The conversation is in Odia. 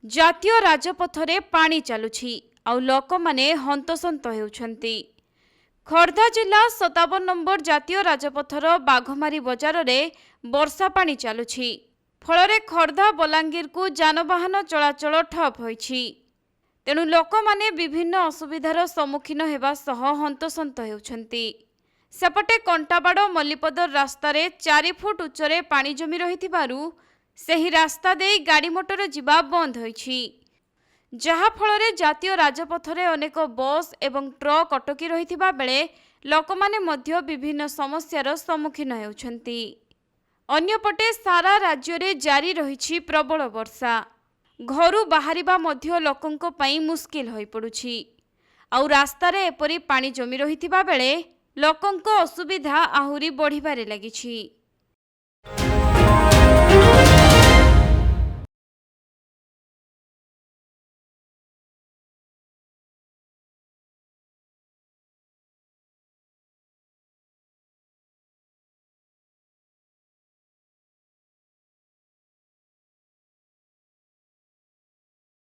ଜାତୀୟ ରାଜପଥରେ ପାଣି ଚାଲୁଛି ଆଉ ଲୋକମାନେ ହନ୍ତସନ୍ତ ହେଉଛନ୍ତି। ଖୋର୍ଦ୍ଧା ଜିଲ୍ଲା 57 ନମ୍ବର ଜାତୀୟ ରାଜପଥର ବାଘମାରୀ ବଜାରରେ ବର୍ଷା ପାଣି ଚାଲୁଛି। ଫଳରେ ଖୋର୍ଦ୍ଧା ବଲାଙ୍ଗୀରକୁ ଯାନବାହନ ଚଳାଚଳ ଠପ୍ ହୋଇଛି। ତେଣୁ ଲୋକମାନେ ବିଭିନ୍ନ ଅସୁବିଧାର ସମ୍ମୁଖୀନ ହେବା ସହ ହନ୍ତସନ୍ତ ହେଉଛନ୍ତି। ସେପଟେ କଣ୍ଟାବାଡ଼ ମଲ୍ଲିପଦର ରାସ୍ତାରେ 4 ଫୁଟ ଉଚ୍ଚରେ ପାଣି ଜମି ରହିଥିବାରୁ ସେହି ରାସ୍ତା ଦେଇ ଗାଡ଼ି ମୋଟର ଯିବା ବନ୍ଦ ହୋଇଛି, ଯାହାଫଳରେ ଜାତୀୟ ରାଜପଥରେ ଅନେକ ବସ୍ ଏବଂ ଟ୍ରକ୍ ଅଟକି ରହିଥିବା ବେଳେ ଲୋକମାନେ ମଧ୍ୟ ବିଭିନ୍ନ ସମସ୍ୟାର ସମ୍ମୁଖୀନ ହେଉଛନ୍ତି। ଅନ୍ୟପଟେ ସାରା ରାଜ୍ୟରେ ଜାରି ରହିଛି ପ୍ରବଳ ବର୍ଷା। ଘରୁ ବାହାରିବା ମଧ୍ୟ ଲୋକଙ୍କ ପାଇଁ ମୁସ୍କିଲ ହୋଇପଡ଼ୁଛି। ଆଉ ରାସ୍ତାରେ ଏପରି ପାଣି ଜମି ରହିଥିବା ବେଳେ ଲୋକଙ୍କ ଅସୁବିଧା ଆହୁରି ବଢ଼ିବାରେ ଲାଗିଛି।